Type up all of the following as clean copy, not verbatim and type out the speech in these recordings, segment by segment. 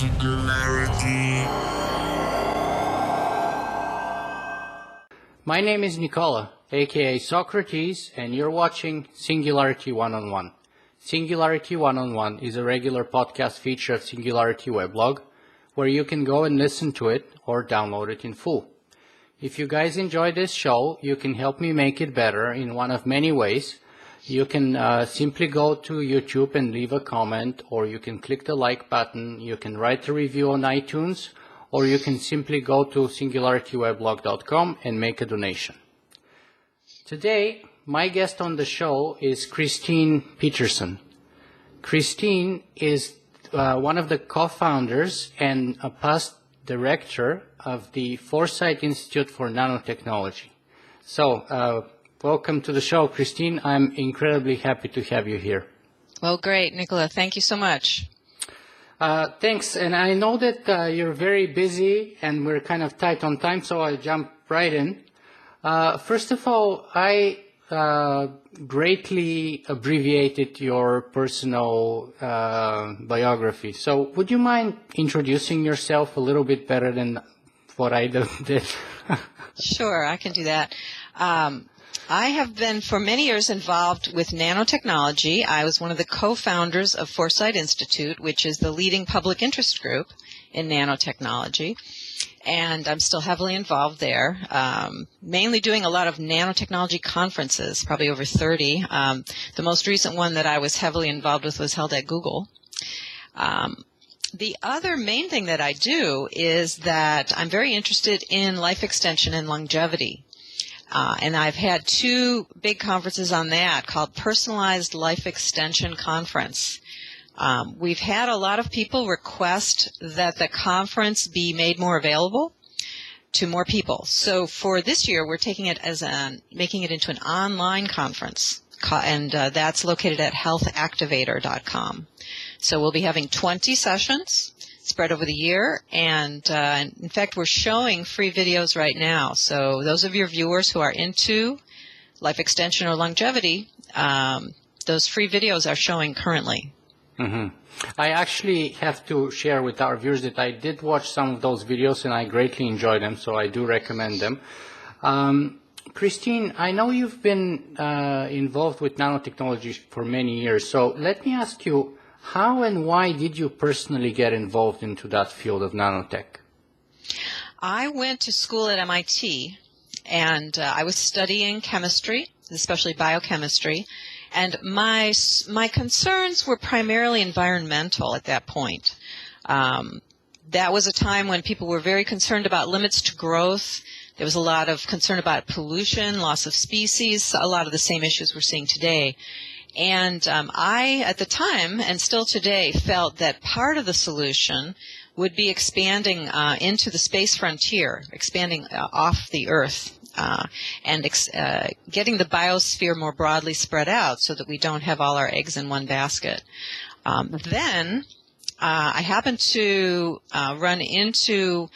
Singularity. My name is Nicola, aka Socrates, and you're watching Singularity One-on-One. Singularity One-on-One is a regular podcast feature of Singularity weblog, where you can go and listen to it or download it in full. If you guys enjoy this show, you can help me make it better in one of many ways. You can simply go to YouTube and leave a comment, or you can click the like button, you can write a review on iTunes, or you can simply go to singularityweblog.com and make a donation. Today, my guest on the show is Christine Peterson. Christine is one of the co-founders and a past director of the Foresight Institute for Nanotechnology. So, welcome to the show, Christine. I'm incredibly happy to have you here. Well, great, Nicola. Thank you so much. Thanks. And I know that you're very busy and we're kind of tight on time, so I'll jump right in. First of all, I greatly abbreviated your personal biography. So would you mind introducing yourself a little bit better than what I did? Sure, I can do that. I have been for many years involved with nanotechnology. I was one of the co-founders of Foresight Institute, which is the leading public interest group in nanotechnology. And I'm still heavily involved there, mainly doing a lot of nanotechnology conferences, probably over 30. The most recent one that I was heavily involved with was held at Google. The other main thing that I do is that I'm very interested in life extension and longevity. And I've had two big conferences on that called Personalized Life Extension Conference. We've had a lot of people request that the conference be made more available to more people. So for this year, we're taking it as making it into an online conference, and that's located at healthactivator.com. So we'll be having 20 sessions spread over the year, and in fact, we're showing free videos right now. So those of your viewers who are into life extension or longevity, those free videos are showing currently. Mm-hmm. I actually have to share with our viewers that I did watch some of those videos and I greatly enjoyed them, so I do recommend them. Christine, I know you've been involved with nanotechnology for many years, so let me ask you, how and why did you personally get involved into that field of nanotech? I went to school at MIT, and I was studying chemistry, especially biochemistry. And my concerns were primarily environmental at that point. That was a time when people were very concerned about limits to growth. There was a lot of concern about pollution, loss of species, a lot of the same issues we're seeing today. And I, at the time, and still today, felt that part of the solution would be expanding into the space frontier, expanding off the Earth. And getting the biosphere more broadly spread out so that we don't have all our eggs in one basket. Then I happened to run into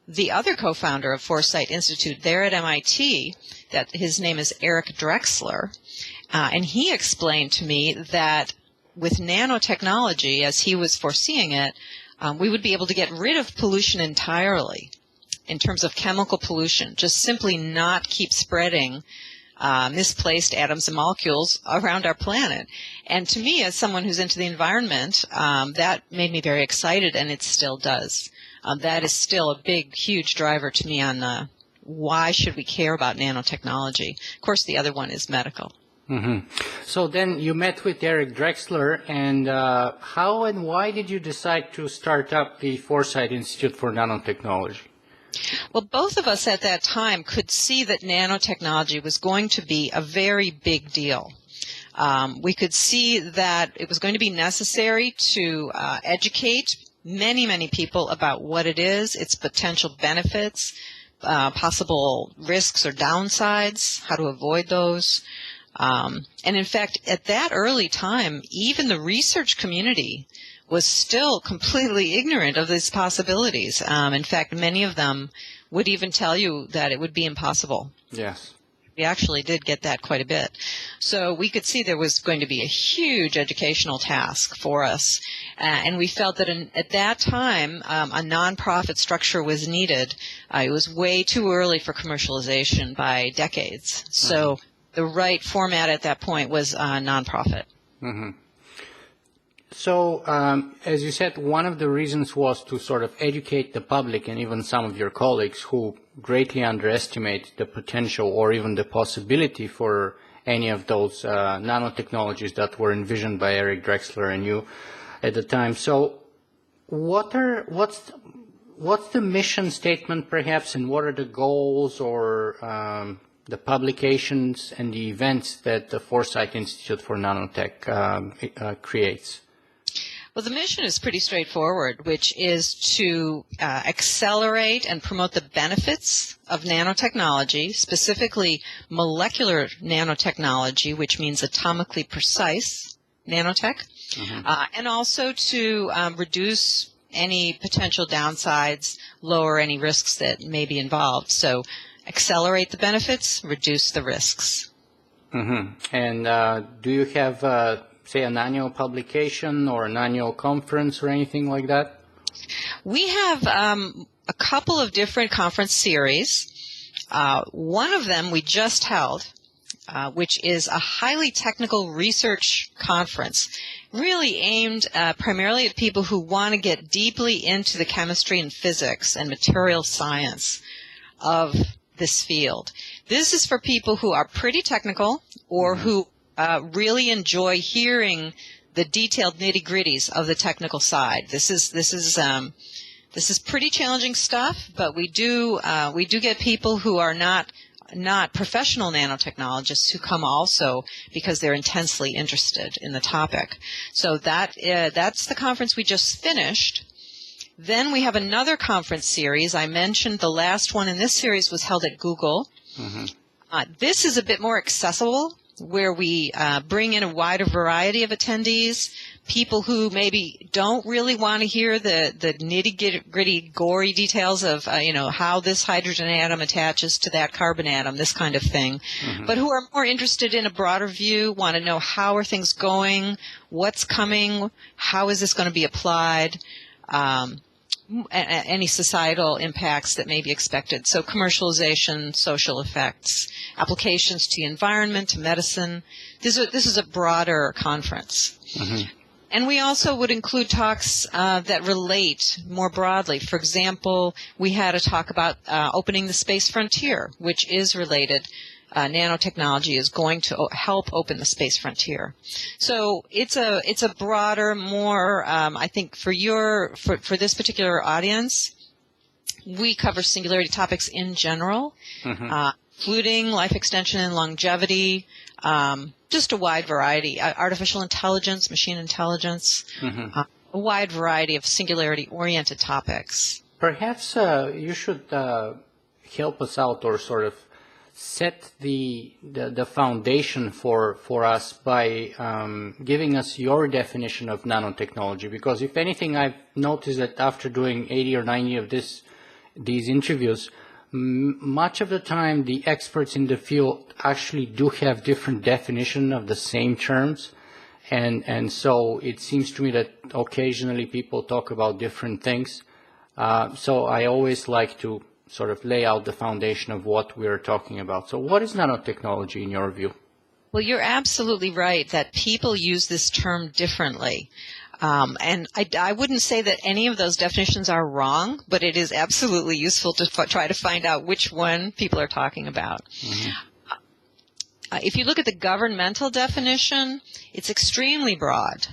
the other co-founder of Foresight Institute there at MIT, that his name is Eric Drexler, and he explained to me that with nanotechnology, as he was foreseeing it, we would be able to get rid of pollution entirely. In terms of chemical pollution, just simply not keep spreading misplaced atoms and molecules around our planet. And to me, as someone who's into the environment, that made me very excited, and it still does. That is still a big, huge driver to me on why should we care about nanotechnology. Of course, the other one is medical. Mm-hmm. So then you met with Eric Drexler, and how and why did you decide to start up the Foresight Institute for Nanotechnology? Well, both of us at that time could see that nanotechnology was going to be a very big deal. We could see that it was going to be necessary to educate many, many people about what it is, its potential benefits, possible risks or downsides, how to avoid those. And in fact, at that early time, even the research community was still completely ignorant of these possibilities. In fact, many of them would even tell you that it would be impossible. Yes. We actually did get that quite a bit. So we could see there was going to be a huge educational task for us. And we felt that at that time, a nonprofit structure was needed. It was way too early for commercialization by decades. So the right format at that point was nonprofit. Mm-hmm. So, as you said, one of the reasons was to sort of educate the public and even some of your colleagues who greatly underestimate the potential or even the possibility for any of those nanotechnologies that were envisioned by Eric Drexler and you at the time. So, what's the mission statement, perhaps, and what are the goals or the publications and the events that the Foresight Institute for Nanotech creates? Well, the mission is pretty straightforward, which is to accelerate and promote the benefits of nanotechnology, specifically molecular nanotechnology, which means atomically precise nanotech, and also to reduce any potential downsides, lower any risks that may be involved. So accelerate the benefits, reduce the risks. And do you have say an annual publication or an annual conference or anything like that? We have a couple of different conference series. One of them we just held, which is a highly technical research conference, really aimed primarily at people who want to get deeply into the chemistry and physics and material science of this field. This is for people who are pretty technical or who really enjoy hearing the detailed nitty-gritties of the technical side. This is pretty challenging stuff, but we do get people who are not professional nanotechnologists who come also because they're intensely interested in the topic. So that's the conference we just finished. Then we have another conference series. I mentioned the last one in this series was held at Google. This is a bit more accessible, where we bring in a wider variety of attendees, people who maybe don't really want to hear the nitty-gritty, gory details of, how this hydrogen atom attaches to that carbon atom, this kind of thing, but who are more interested in a broader view, want to know how are things going, what's coming, how is this going to be applied, any societal impacts that may be expected. So commercialization, social effects, applications to the environment, to medicine. This is a broader conference. And we also would include talks that relate more broadly. For example, we had a talk about opening the space frontier, which is related. Nanotechnology is going to help open the space frontier. So it's a broader, more I think for this particular audience, we cover singularity topics in general, including life extension and longevity, just a wide variety, artificial intelligence, machine intelligence, a wide variety of singularity-oriented topics. Perhaps you should help us out or sort of set the foundation for us by giving us your definition of nanotechnology, because if anything, I've noticed that after doing 80 or 90 of these interviews, much of the time the experts in the field actually do have different definition of the same terms, and so it seems to me that occasionally people talk about different things. So I always like to sort of lay out the foundation of what we're talking about. So what is nanotechnology in your view? Well, you're absolutely right that people use this term differently. And I wouldn't say that any of those definitions are wrong, but it is absolutely useful to try to find out which one people are talking about. If you look at the governmental definition, it's extremely broad.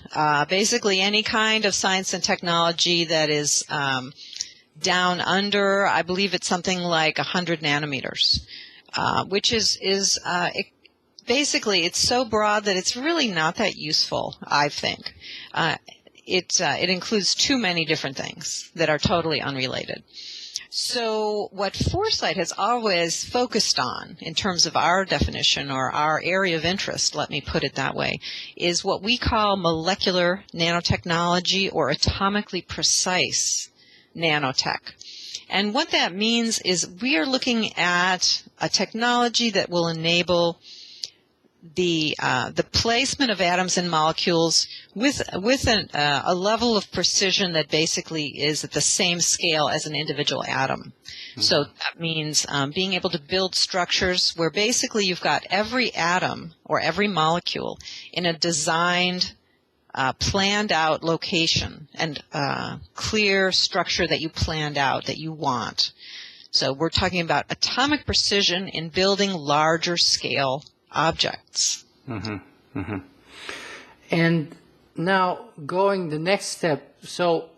Basically, any kind of science and technology that is down under, I believe it's something like 100 nanometers, which is basically it's so broad that it's really not that useful, I think. It includes too many different things that are totally unrelated. So what Foresight has always focused on in terms of our definition or our area of interest, let me put it that way, is what we call molecular nanotechnology or atomically precise nanotech. And what that means is we are looking at a technology that will enable the placement of atoms and molecules with a level of precision that basically is at the same scale as an individual atom. Mm-hmm. So that means being able to build structures where basically you've got every atom or every molecule in a designed, planned out location and clear structure that you planned out that you want. So we're talking about atomic precision in building larger scale objects. Mm-hmm. Mm-hmm. And now going the next step, so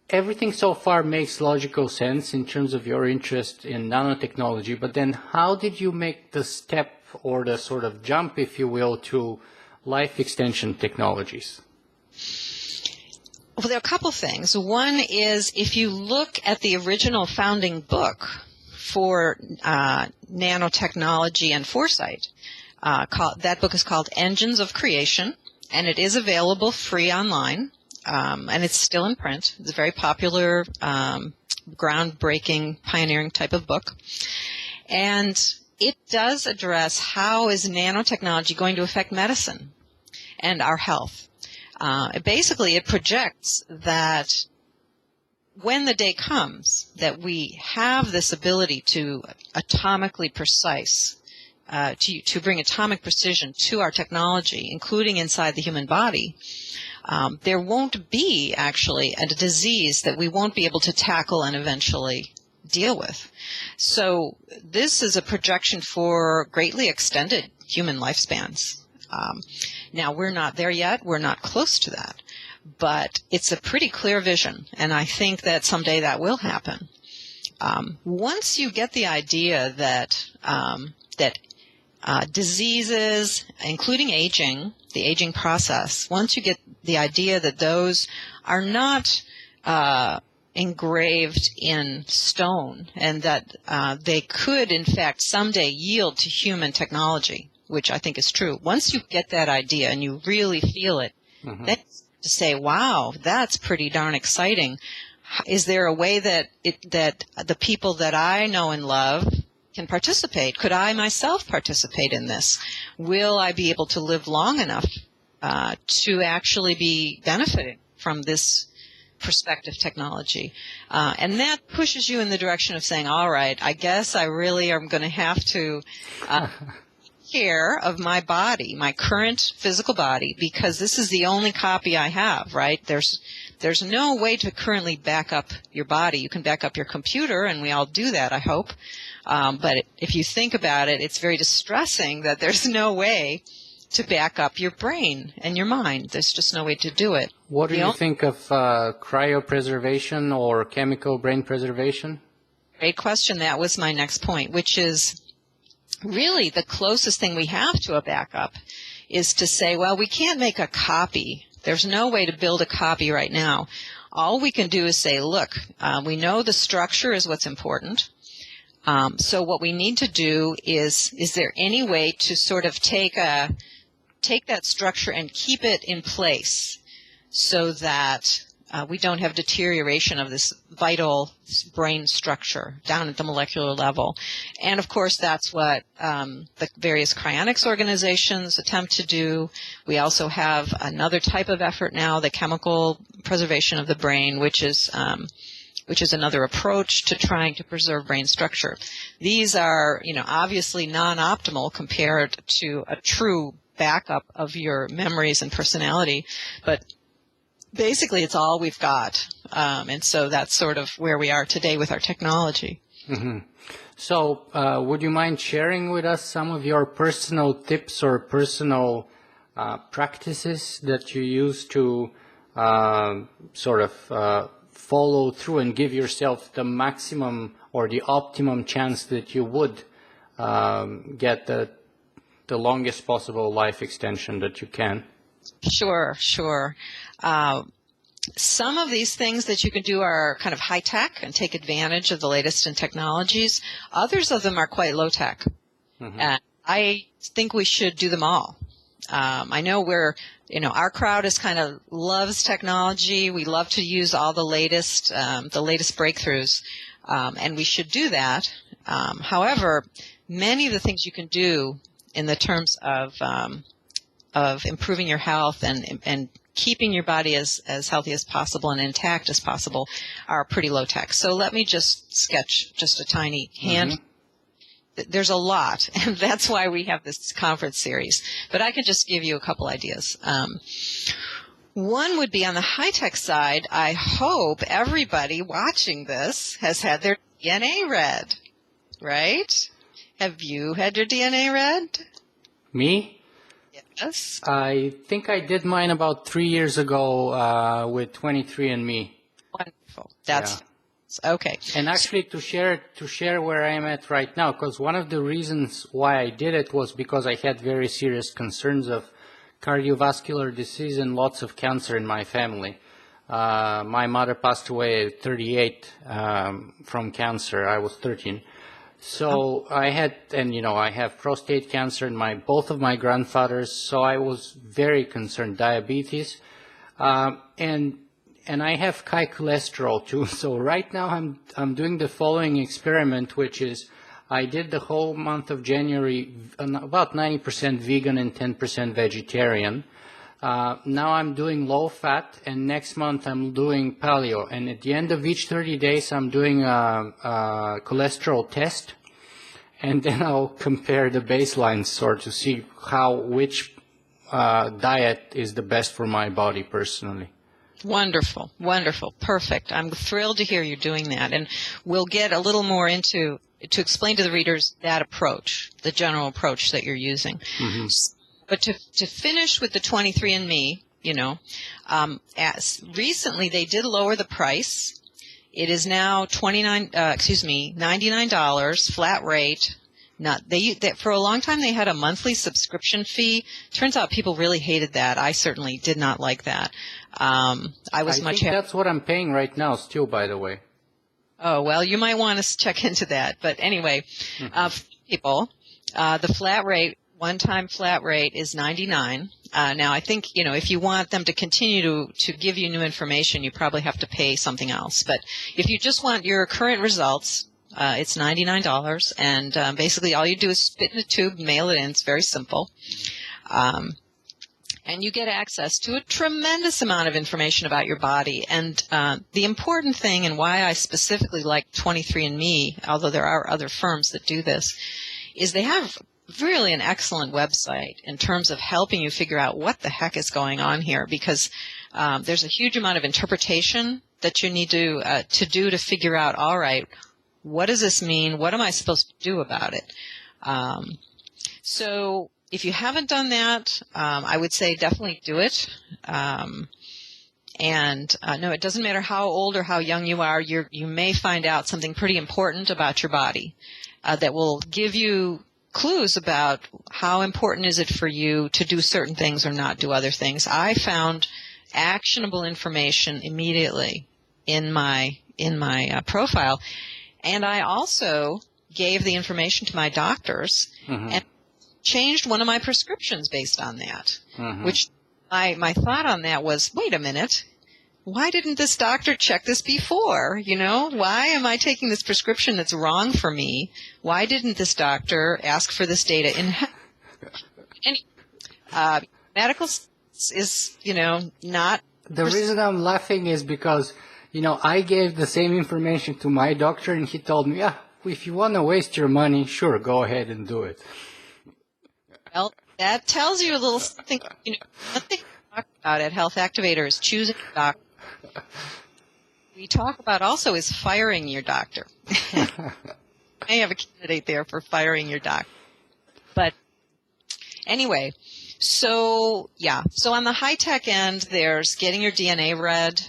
everything so far makes logical sense in terms of your interest in nanotechnology, but then how did you make the step or the sort of jump, if you will, to life extension technologies? Well, there are a couple things. One is if you look at the original founding book for nanotechnology and Foresight, that book is called Engines of Creation, and it is available free online, and it's still in print. It's a very popular, groundbreaking, pioneering type of book. And it does address how is nanotechnology going to affect medicine and our health. Basically, it projects that when the day comes that we have this ability to atomically precise, to bring atomic precision to our technology, including inside the human body, there won't be actually a disease that we won't be able to tackle and eventually deal with. So this is a projection for greatly extended human lifespans. Now, we're not there yet. We're not close to that. But it's a pretty clear vision, and I think that someday that will happen. Once you get the idea that diseases, including aging, the aging process, once you get the idea that those are not engraved in stone and that they could, in fact, someday yield to human technology, which I think is true. Once you get that idea and you really feel it, mm-hmm. then to say, wow, that's pretty darn exciting. Is there a way that the people that I know and love can participate? Could I myself participate in this? Will I be able to live long enough to actually be benefiting from this prospective technology? And that pushes you in the direction of saying, all right, I guess I really am going to have to care of my body, my current physical body, because this is the only copy I have, right? There's no way to currently back up your body. You can back up your computer, and we all do that, I hope. But if you think about it, it's very distressing that there's no way to back up your brain and your mind. There's just no way to do it. What do you think of cryopreservation or chemical brain preservation? Great question. That was my next point, which is really the closest thing we have to a backup is to say, well, we can't make a copy. There's no way to build a copy right now. All we can do is say, look, we know the structure is what's important. So what we need to do is there any way to sort of take that structure and keep it in place so that we don't have deterioration of this vital brain structure down at the molecular level. And of course, that's what the various cryonics organizations attempt to do. We also have another type of effort now, the chemical preservation of the brain, which is another approach to trying to preserve brain structure. These are, obviously non-optimal compared to a true backup of your memories and personality, but basically it's all we've got. And so that's sort of where we are today with our technology. Mm-hmm. So would you mind sharing with us some of your personal tips or personal practices that you use to follow through and give yourself the maximum or the optimum chance that you would get the longest possible life extension that you can? Sure. Some of these things that you can do are kind of high tech and take advantage of the latest in technologies. Others of them are quite low tech. Mm-hmm. I think we should do them all. I know we're our crowd is kind of loves technology. We love to use all the latest breakthroughs, and we should do that. However, many of the things you can do in the terms of improving your health and keeping your body as healthy as possible and intact as possible are pretty low tech. So let me just sketch just a tiny hand. There's a lot, and that's why we have this conference series. But I can just give you a couple ideas. One would be on the high-tech side. I hope everybody watching this has had their DNA read, right? Have you had your DNA read? Me? Yes. I think I did mine about 3 years ago with 23andMe. Wonderful. That's okay. And actually, to share where I am at right now, because one of the reasons why I did it was because I had very serious concerns of cardiovascular disease and lots of cancer in my family. My mother passed away at 38 from cancer. I was 13. So I had, and I have prostate cancer in both of my grandfathers. So I was very concerned. Diabetes, and I have high cholesterol too. So right now I'm doing the following experiment, which is I did the whole month of January about 90% vegan and 10% vegetarian. Now I'm doing low fat, and next month I'm doing paleo. And at the end of each 30 days, I'm doing a cholesterol test, and then I'll compare the baselines sort to see which diet is the best for my body personally. Wonderful, wonderful, perfect. I'm thrilled to hear you're doing that, and we'll get a little more into to explain to the readers that approach, the general approach that you're using. But to finish with the 23andMe, as recently they did lower the price. It is now $99 flat rate. For a long time they had a monthly subscription fee. Turns out people really hated that. I certainly did not like that. I think that's what I'm paying right now still, by the way. Oh, well, you might want to check into that. But anyway, people, the flat rate, one-time flat rate is $99. Now, I think, if you want them to continue to give you new information, you probably have to pay something else. But if you just want your current results, it's $99. And basically all you do is spit in a tube, mail it in. It's very simple. And you get access to a tremendous amount of information about your body. And the important thing, and why I specifically like 23andMe, although there are other firms that do this, is they have really an excellent website in terms of helping you figure out what the heck is going on here, because there's a huge amount of interpretation that you need to do to figure out, all right, what does this mean? What am I supposed to do about it? So if you haven't done that, I would say definitely do it. No, it doesn't matter how old or how young you are. You may find out something pretty important about your body that will give you clues about how important is it for you to do certain things or not do other things. I found actionable information immediately in my profile, and I also gave the information to my doctors and changed one of my prescriptions based on that. Which my thought on that was, wait a minute, why didn't this doctor check this before? Why am I taking this prescription that's wrong for me? Why didn't this doctor ask for this data in medical is, not. The reason I'm laughing is because, I gave the same information to my doctor and he told me, if you want to waste your money, sure, go ahead and do it. Well, that tells you a little something. One thing we talk about at Health Activator is choosing a doctor. We talk about also is firing your doctor. You may have a candidate there for firing your doctor. But anyway, so on the high-tech end, there's getting your DNA read,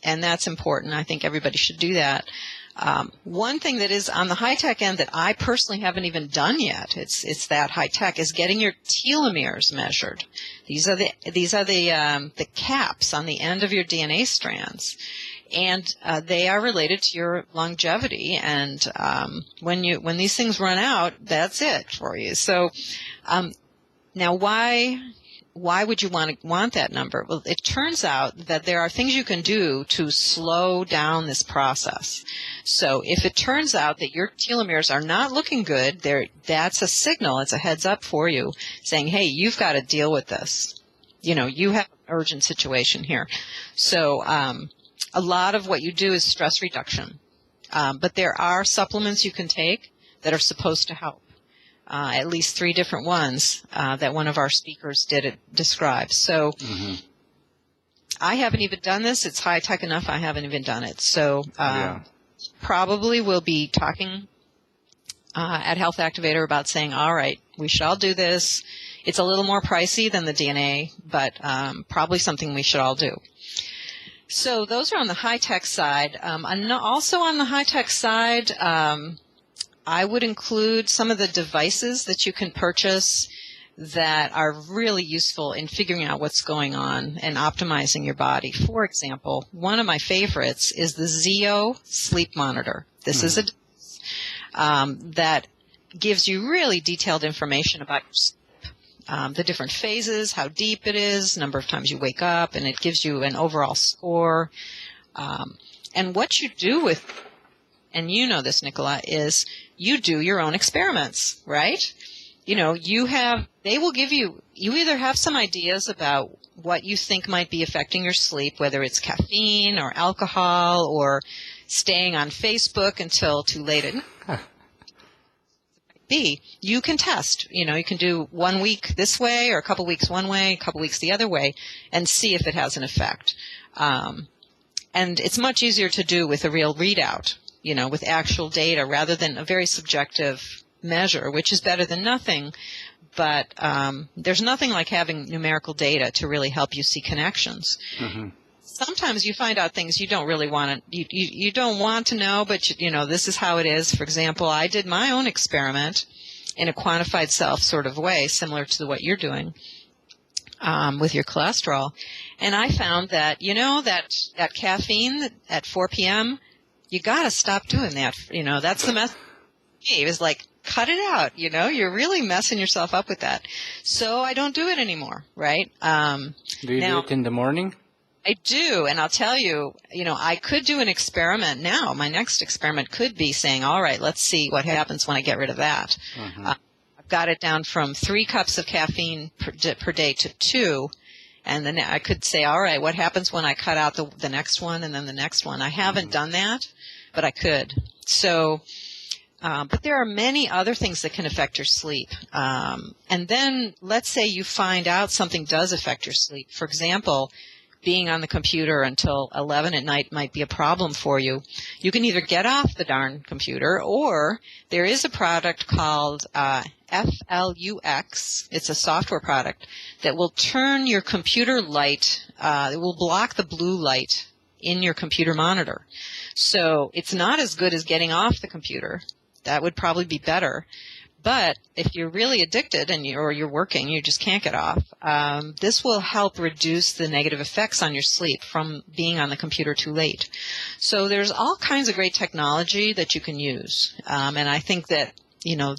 and that's important. I think everybody should do that. One thing that is on the high-tech end that I personally haven't even done yet, it's that high-tech, is getting your telomeres measured. These are the caps on the end of your DNA strands, and they are related to your longevity. And when these things run out, that's it for you. So now, why why would you want that number? Well, it turns out that there are things you can do to slow down this process. So if it turns out that your telomeres are not looking good, that's a signal. It's a heads up for you saying, hey, you've got to deal with this. You have an urgent situation here. So a lot of what you do is stress reduction. But there are supplements you can take that are supposed to help. At least 3 different ones that one of our speakers did describe. So I haven't even done this. It's high tech enough I haven't even done it. So probably we'll be talking at Health Activator about saying, all right, we should all do this. It's a little more pricey than the DNA, but probably something we should all do. So those are on the high tech side. And also on the high tech side, I would include some of the devices that you can purchase that are really useful in figuring out what's going on and optimizing your body. For example, one of my favorites is the Zeo sleep monitor. This is a device that gives you really detailed information about your sleep, the different phases, how deep it is, number of times you wake up, and it gives you an overall score. And what you do with, and you know this, Nicola, is you do your own experiments, right? They will give you either have some ideas about what you think might be affecting your sleep, whether it's caffeine or alcohol or staying on Facebook until too late at night. You can test. You can do 1 week this way or a couple weeks one way, a couple weeks the other way, and see if it has an effect. And it's much easier to do with a real readout, with actual data rather than a very subjective measure, which is better than nothing. But there's nothing like having numerical data to really help you see connections. Mm-hmm. Sometimes you find out things you don't really want to, you don't want to know, but this is how it is. For example, I did my own experiment in a quantified self sort of way, similar to what you're doing with your cholesterol. And I found that, that caffeine at 4 p.m., you got to stop doing that. That's the method. It was like, cut it out. You're really messing yourself up with that. So I don't do it anymore, right? Do you do it in the morning? I do, and I'll tell you, I could do an experiment now. My next experiment could be saying, all right, let's see what happens when I get rid of that. Mm-hmm. I've got it down from 3 cups of caffeine per day to 2, and then I could say, all right, what happens when I cut out the next one and then the next one? I haven't done that, but I could. So, but there are many other things that can affect your sleep. And then let's say you find out something does affect your sleep. For example, being on the computer until 11 at night might be a problem for you. You can either get off the darn computer, or there is a product called FLUX. It's a software product that will turn your computer light, it will block the blue light in your computer monitor. So it's not as good as getting off the computer. That would probably be better. But if you're really addicted or you're working, you just can't get off, this will help reduce the negative effects on your sleep from being on the computer too late. So there's all kinds of great technology that you can use. And I think that,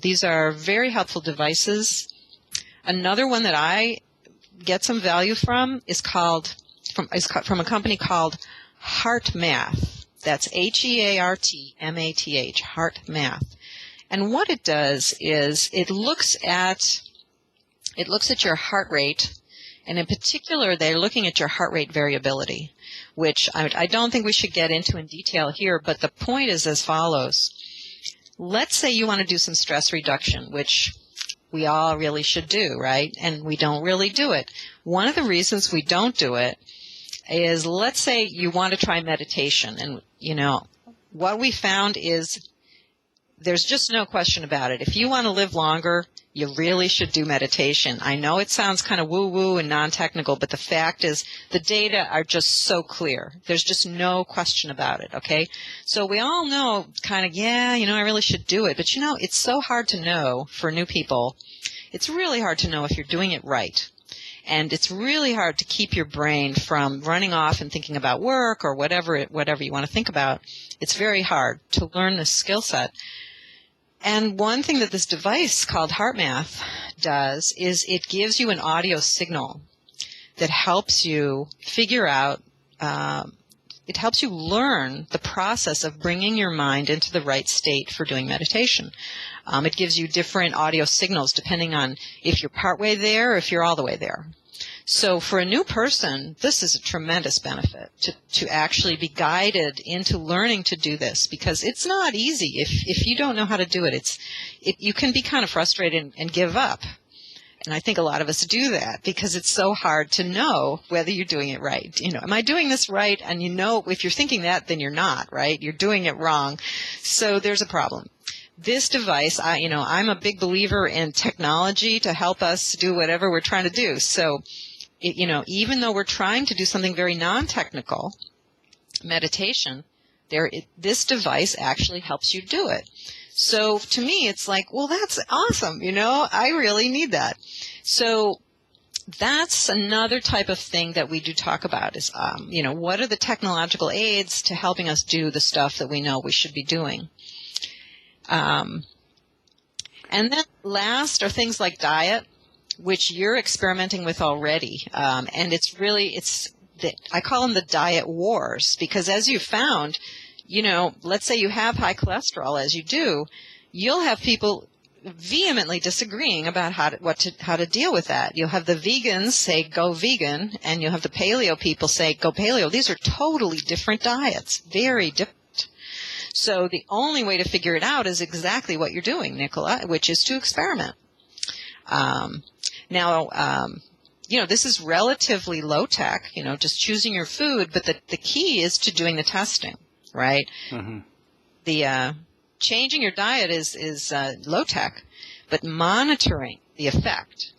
these are very helpful devices. Another one that I get some value from is from a company called HeartMath. That's HeartMath, HeartMath. And what it does is it looks at your heart rate, and in particular, they're looking at your heart rate variability, which I don't think we should get into in detail here, but the point is as follows. Let's say you want to do some stress reduction, which we all really should do, right? And we don't really do it. One of the reasons we don't do it is, let's say you want to try meditation, and, what we found is there's just no question about it. If you want to live longer, you really should do meditation. I know it sounds kind of woo-woo and non-technical, but the fact is the data are just so clear. There's just no question about it, okay? So we all know kind of, I really should do it. But, it's so hard to know for new people. It's really hard to know if you're doing it right. And it's really hard to keep your brain from running off and thinking about work or whatever you want to think about. It's very hard to learn this skill set. And one thing that this device called HeartMath does is it gives you an audio signal that helps you figure out, it helps you learn the process of bringing your mind into the right state for doing meditation. It gives you different audio signals depending on if you're partway there or if you're all the way there. So for a new person, this is a tremendous benefit to actually be guided into learning to do this, because it's not easy. If you don't know how to do it, you can be kind of frustrated and give up. And I think a lot of us do that because it's so hard to know whether you're doing it right. You know, am I doing this right? And you know, if you're thinking that, then you're not, right? You're doing it wrong. So there's a problem. This device, I'm a big believer in technology to help us do whatever we're trying to do. So, even though we're trying to do something very non-technical, meditation, this device actually helps you do it. So to me, it's like, well, that's awesome. I really need that. So that's another type of thing that we do talk about is, what are the technological aids to helping us do the stuff that we know we should be doing? And then last are things like diet, which you're experimenting with already. And I call them the diet wars, because as you found, let's say you have high cholesterol, as you do, you'll have people vehemently disagreeing about how to deal with that. You'll have the vegans say go vegan, and you'll have the paleo people say go paleo. These are totally different diets, very different. So the only way to figure it out is exactly what you're doing, Nicola, which is to experiment. This is relatively low tech, just choosing your food, but the key is to doing the testing, right? Mm-hmm. The changing your diet is low tech, but monitoring the effect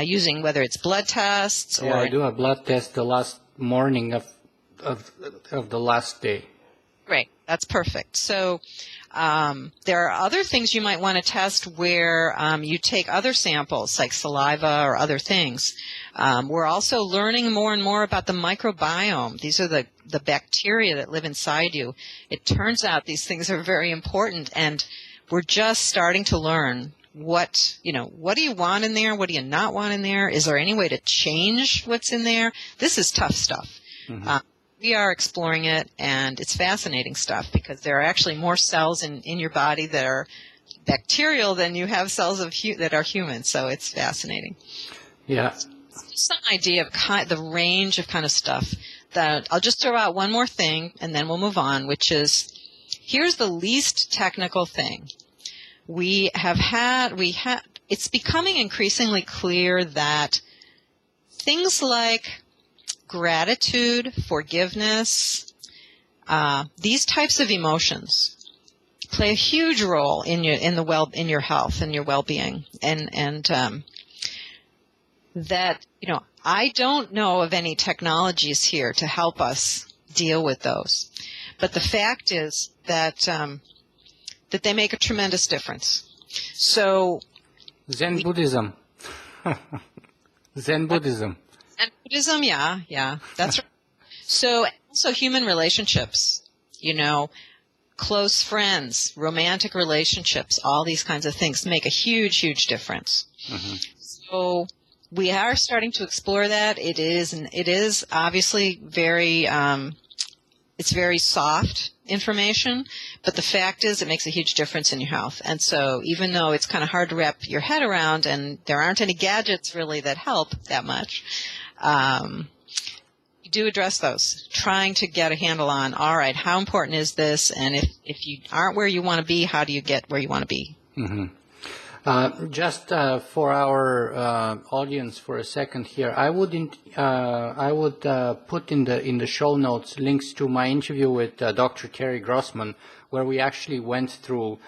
using whether it's blood tests or I do a blood test the last morning of the last day. Great. That's perfect. So there are other things you might want to test where you take other samples like saliva or other things. We're also learning more and more about the microbiome. These are the bacteria that live inside you. It turns out these things are very important, and we're just starting to learn what do you want in there? What do you not want in there? Is there any way to change what's in there? This is tough stuff. Mm-hmm. We are exploring it, and it's fascinating stuff because there are actually more cells in your body that are bacterial than you have cells that are human. So it's fascinating. Yeah. Just an idea of the range of kind of stuff. That I'll just throw out one more thing, and then we'll move on, which is here's the least technical thing. It's becoming increasingly clear that things like gratitude, forgiveness, these types of emotions play a huge role in your health and your well-being, and that I don't know of any technologies here to help us deal with those, but the fact is that they make a tremendous difference. So Zen Buddhism. Zen Buddhism. And Buddhism, yeah, that's right. So also human relationships, close friends, romantic relationships, all these kinds of things make a huge, huge difference. Mm-hmm. So we are starting to explore that. It is obviously very, it's very soft information, but the fact is it makes a huge difference in your health. And so even though it's kind of hard to wrap your head around, and there aren't any gadgets really that help that much, you do address those, trying to get a handle on, all right, how important is this? And if you aren't where you want to be, how do you get where you want to be? Mm-hmm. Just for our audience for a second here, I would put in the show notes links to my interview with Dr. Terry Grossman, where we actually went through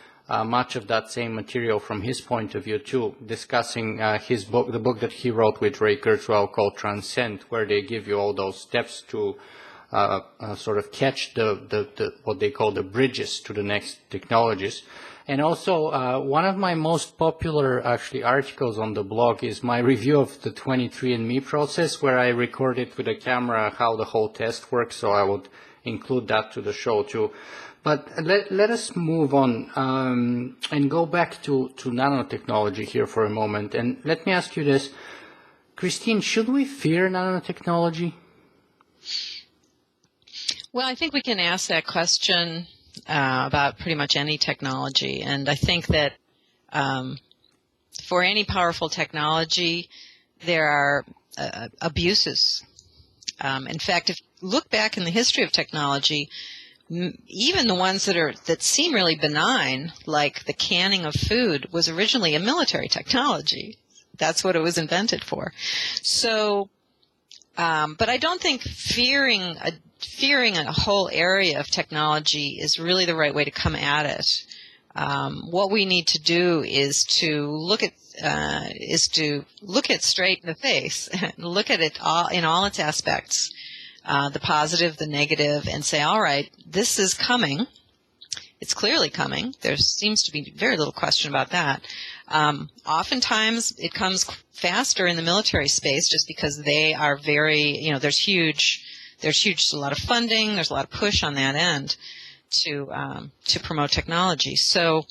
much of that same material from his point of view too, discussing his book, the book that he wrote with Ray Kurzweil called Transcend, where they give you all those steps to sort of catch the what they call the bridges to the next technologies. And also, one of my most popular actually articles on the blog is my review of the 23andMe process, where I recorded with a camera how the whole test works. So I would include that to the show too. But let us move on and go back to nanotechnology here for a moment. And let me ask you this. Christine, should we fear nanotechnology? Well, I think we can ask that question about pretty much any technology. And I think that for any powerful technology, there are abuses. In fact, if you look back in the history of technology, even the ones that seem really benign, like the canning of food, was originally a military technology. That's what it was invented for. So, but I don't think fearing a whole area of technology is really the right way to come at it. What we need to do is to look at straight in the face, and look at it all in all its aspects, the positive, the negative, and say, all right, this is coming. It's clearly coming. There seems to be very little question about that. Oftentimes it comes faster in the military space just because they are very, there's a lot of funding, there's a lot of push on that end to promote technology. So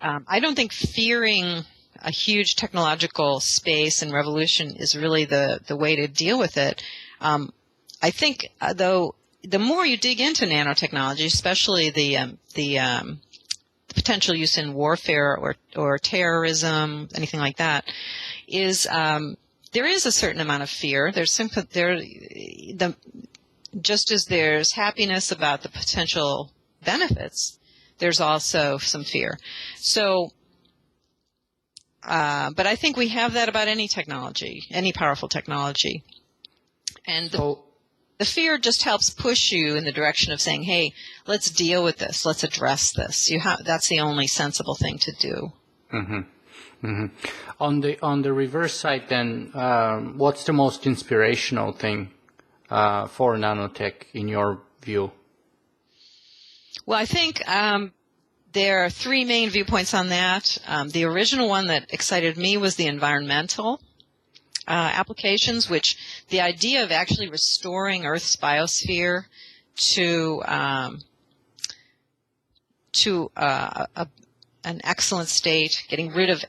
I don't think fearing a huge technological space and revolution is really the way to deal with it. I think, though, the more you dig into nanotechnology, especially the potential use in warfare or terrorism, anything like that, is there is a certain amount of fear. Just as there's happiness about the potential benefits, there's also some fear. So, but I think we have that about any technology, any powerful technology, and the fear just helps push you in the direction of saying, hey, let's deal with this. Let's address this. That's the only sensible thing to do. Mm-hmm. Mm-hmm. On the reverse side then, what's the most inspirational thing for nanotech in your view? Well, I think there are three main viewpoints on that. The original one that excited me was the environmental applications, which the idea of actually restoring Earth's biosphere to an excellent state, getting rid of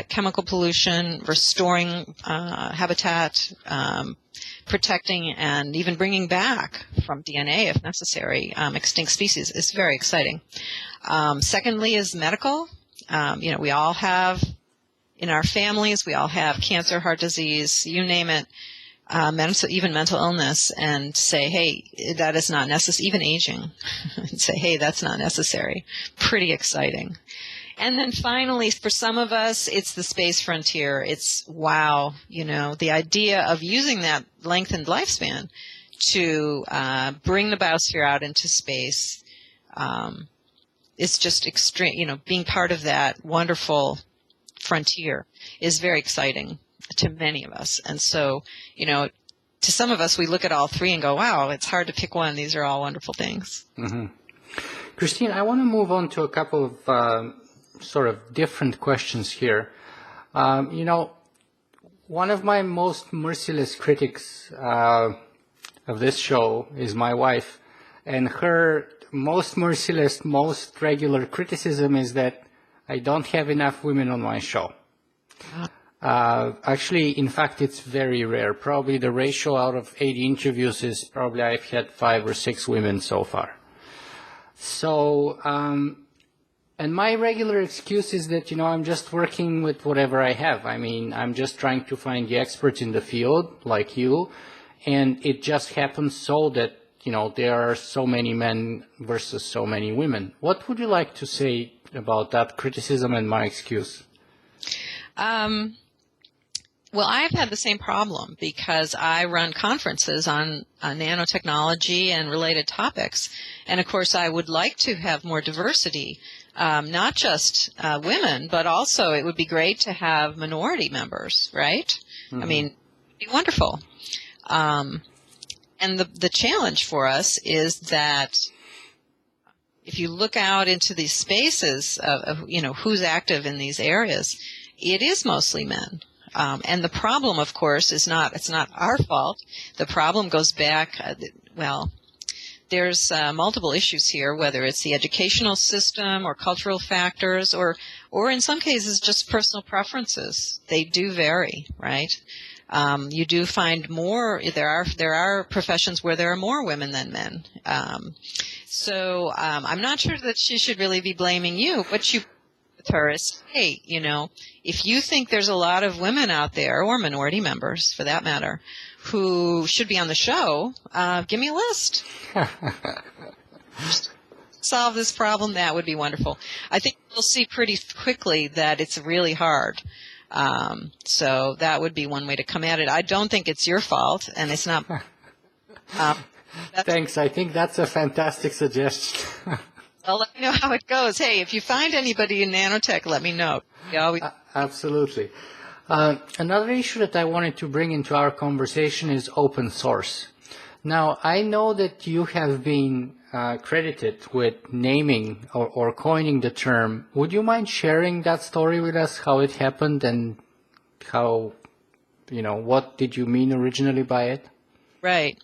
chemical pollution, restoring habitat, protecting, and even bringing back from DNA, if necessary, extinct species is very exciting. Secondly is medical. We all have, in our families, we all have cancer, heart disease, you name it, even mental illness, and say, hey, that is not necessary, even aging, and say, hey, that's not necessary. Pretty exciting. And then finally, for some of us, it's the space frontier. It's, wow, the idea of using that lengthened lifespan to bring the biosphere out into space is just extreme. Being part of that wonderful frontier is very exciting to many of us. And so, to some of us, we look at all three and go, wow, it's hard to pick one. These are all wonderful things. Mm-hmm. Christine, I want to move on to a couple of sort of different questions here. One of my most merciless critics of this show is my wife, and her most merciless, most regular criticism is that I don't have enough women on my show. Actually, in fact, it's very rare. Probably the ratio out of 80 interviews is probably I've had 5 or 6 women so far. So, and my regular excuse is that, I'm just working with whatever I have. I mean, I'm just trying to find the experts in the field, like you, and it just happens so that, there are so many men versus so many women. What would you like to say about that criticism and my excuse? Well, I've had the same problem because I run conferences on nanotechnology and related topics. And, of course, I would like to have more diversity, not just women, but also it would be great to have minority members, right? Mm-hmm. I mean, it would be wonderful. And the challenge for us is that if you look out into these spaces of who's active in these areas, it is mostly men. And the problem, of course, it's not our fault. The problem goes back, there's multiple issues here, whether it's the educational system or cultural factors, or in some cases just personal preferences. They do vary, right? You do find more. There are professions where there are more women than men. So I'm not sure that she should really be blaming you. What you with her is, hey, if you think there's a lot of women out there, or minority members for that matter, who should be on the show, give me a list. Solve this problem, that would be wonderful. I think you'll see pretty quickly that it's really hard. So that would be one way to come at it. I don't think it's your fault, and it's not. Thanks. I think that's a fantastic suggestion. Well, let me know how it goes. Hey, if you find anybody in nanotech, let me know. Absolutely. Another issue that I wanted to bring into our conversation is open source. Now, I know that you have been credited with naming or coining the term. Would you mind sharing that story with us, how it happened and how, what did you mean originally by it? Right.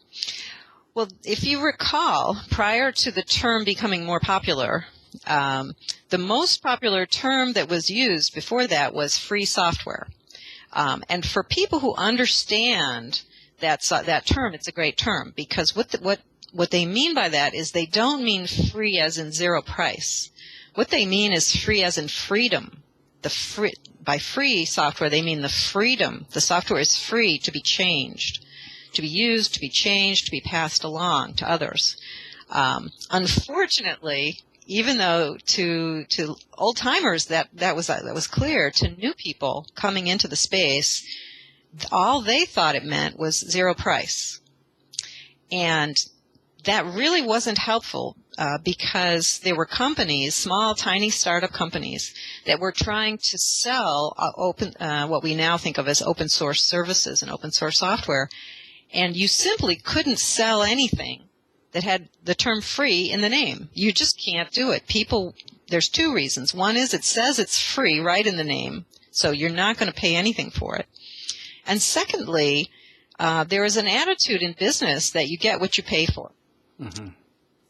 Well, if you recall, prior to the term becoming more popular, the most popular term that was used before that was free software. And for people who understand that term, it's a great term, because what they mean by that is they don't mean free as in zero price. What they mean is free as in freedom. By free software, they mean the freedom. The software is free to be changed, to be used, to be changed, to be passed along to others. Unfortunately, even though to old timers that was clear, to new people coming into the space, all they thought it meant was zero price, and that really wasn't helpful because there were companies, small, tiny startup companies, that were trying to sell what we now think of as open source services and open source software. And you simply couldn't sell anything that had the term free in the name. You just can't do it. There's two reasons. One is it says it's free right in the name, so you're not going to pay anything for it. And secondly, there is an attitude in business that you get what you pay for. Mm-hmm.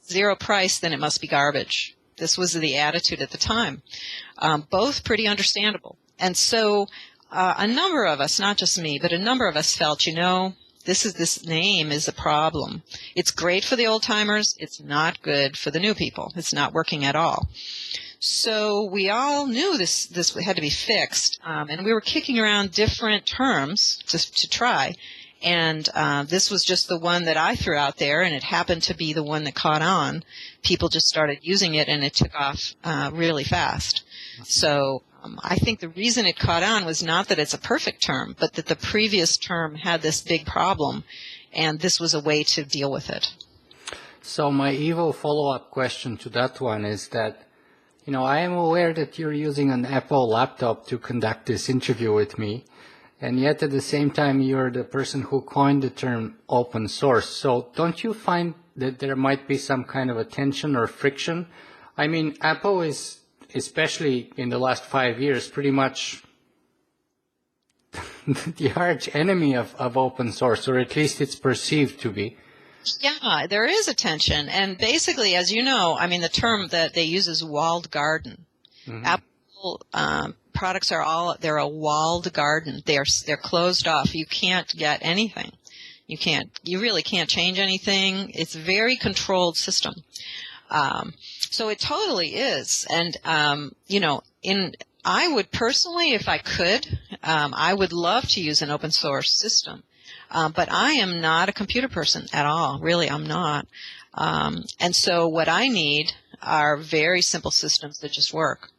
Zero price, then it must be garbage. This was the attitude at the time. Both pretty understandable. And so a number of us, not just me, but a number of us felt, this name is a problem. It's great for the old timers. It's not good for the new people. It's not working at all. So we all knew this had to be fixed, and we were kicking around different terms to try. And this was just the one that I threw out there, and it happened to be the one that caught on. People just started using it, and it took off really fast. So I think the reason it caught on was not that it's a perfect term, but that the previous term had this big problem, and this was a way to deal with it. So my evil follow-up question to that one is that, I am aware that you're using an Apple laptop to conduct this interview with me, and yet at the same time you're the person who coined the term open source. So don't you find that there might be some kind of a tension or friction? I mean, Apple is, especially in the last 5 years, pretty much the arch enemy of open source, or at least it's perceived to be. Yeah, there is a tension. And basically, as you know, the term that they use is walled garden. Mm-hmm. Apple products they're a walled garden. They're closed off. You can't get anything. You really can't change anything. It's a very controlled system. So it totally is. And, I would personally, if I could, I would love to use an open source system. But I am not a computer person at all. Really, I'm not. And so what I need are very simple systems that just work.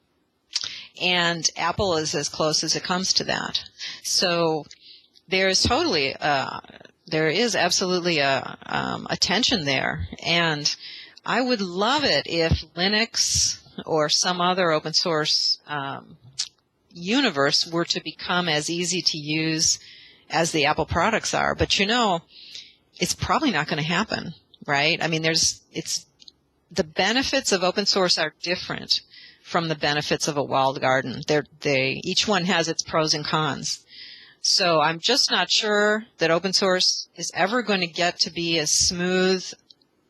And Apple is as close as it comes to that. So there is absolutely a tension there. And I would love it if Linux or some other open source universe were to become as easy to use as the Apple products are. But it's probably not going to happen, right? The benefits of open source are different from the benefits of a walled garden. Each one has its pros and cons. So I'm just not sure that open source is ever going to get to be as smooth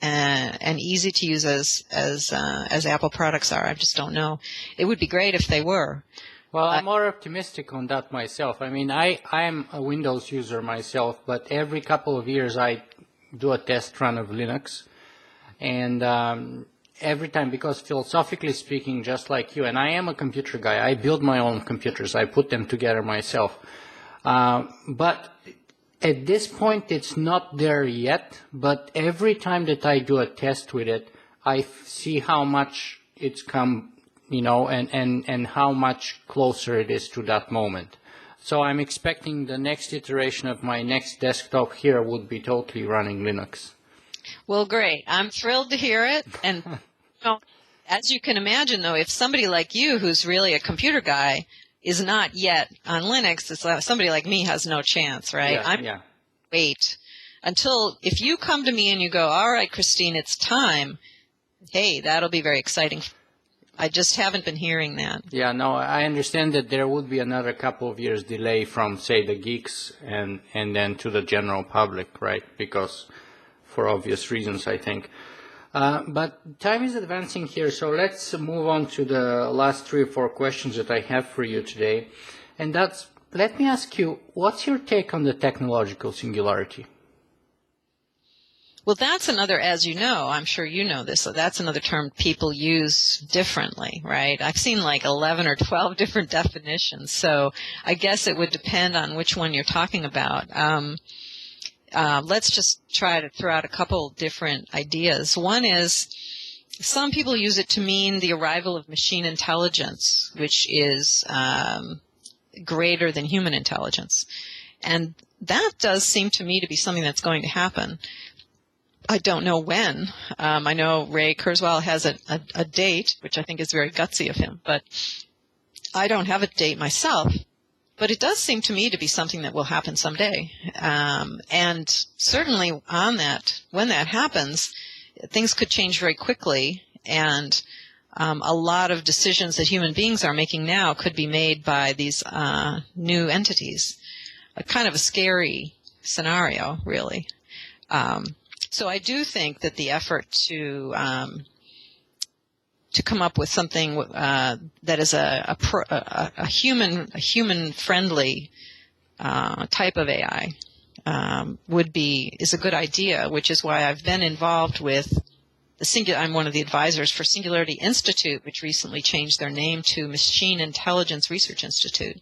and easy to use as Apple products are. I just don't know. It would be great if they were. Well, I'm more optimistic on that myself. I mean, I'm a Windows user myself, but every couple of years I do a test run of Linux. And every time, because philosophically speaking, just like you, and I am a computer guy, I build my own computers. I put them together myself. But at this point, it's not there yet. But every time that I do a test with it, I see how much it's come, and how much closer it is to that moment. So I'm expecting the next iteration of my next desktop here would be totally running Linux. Well, great. I'm thrilled to hear it. And as you can imagine, though, if somebody like you, who's really a computer guy, is not yet on Linux, it's like somebody like me has no chance, right? Wait until if you come to me and you go, all right, Christine, it's time. Hey, that'll be very exciting. I just haven't been hearing that. Yeah, no, I understand that there would be another couple of years delay from, say, the geeks and then to the general public, right? Because for obvious reasons, I think. But time is advancing here, so let's move on to the last 3 or 4 questions that I have for you today. And that's, let me ask you, what's your take on the technological singularity? Well, that's another, as you know, I'm sure you know this, so that's another term people use differently, right? I've seen like 11 or 12 different definitions, so I guess it would depend on which one you're talking about. Let's just try to throw out a couple different ideas. One is some people use it to mean the arrival of machine intelligence, which is greater than human intelligence. And that does seem to me to be something that's going to happen. I don't know when. I know Ray Kurzweil has a date, which I think is very gutsy of him, but I don't have a date myself. But it does seem to me to be something that will happen someday. And certainly on that, when that happens, things could change very quickly. And a lot of decisions that human beings are making now could be made by these new entities. A kind of a scary scenario, really. So I do think that the effort to come up with something that is a human friendly type of AI is a good idea, which is why I've been involved with I'm one of the advisors for Singularity Institute, which recently changed their name to Machine Intelligence Research Institute.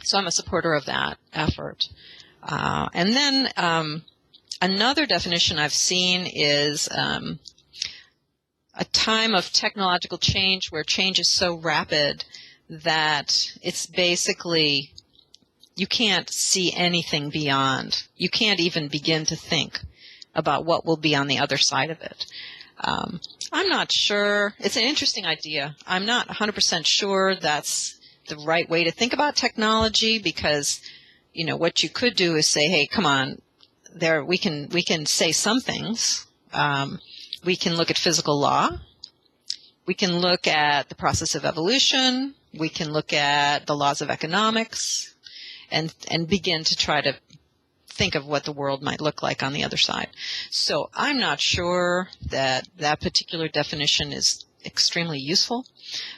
So I'm a supporter of that effort. And then another definition I've seen is a time of technological change where change is so rapid that it's basically you can't see anything beyond. You can't even begin to think about what will be on the other side of it. I'm not sure. It's an interesting idea. I'm not 100% sure that's the right way to think about technology because, what you could do is say, hey, come on, we can say some things. We can look at physical law. We can look at the process of evolution. We can look at the laws of economics and begin to try to think of what the world might look like on the other side. So I'm not sure that particular definition is extremely useful,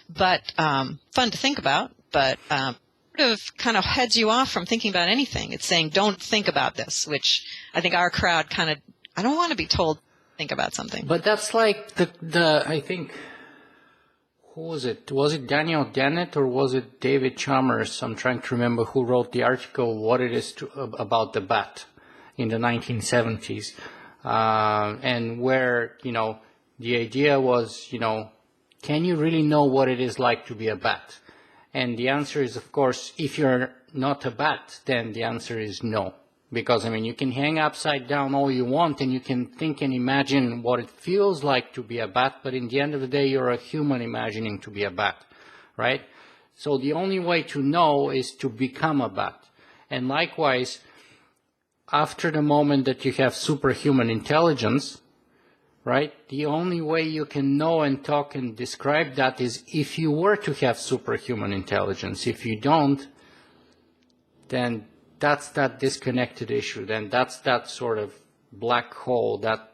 but fun to think about, but kind of heads you off from thinking about anything. It's saying don't think about this, which I think our crowd I don't want to be told think about something. But that's like I think, who was it? Was it Daniel Dennett or was it David Chalmers? I'm trying to remember who wrote the article, What It Is About the Bat in the 1970s. And where, the idea was, can you really know what it is like to be a bat? And the answer is, of course, if you're not a bat, then the answer is no. Because, you can hang upside down all you want and you can think and imagine what it feels like to be a bat, but in the end of the day, you're a human imagining to be a bat, right? So the only way to know is to become a bat. And likewise, after the moment that you have superhuman intelligence, right, the only way you can know and talk and describe that is if you were to have superhuman intelligence. If you don't, then that's that disconnected issue. Then that's that sort of black hole, that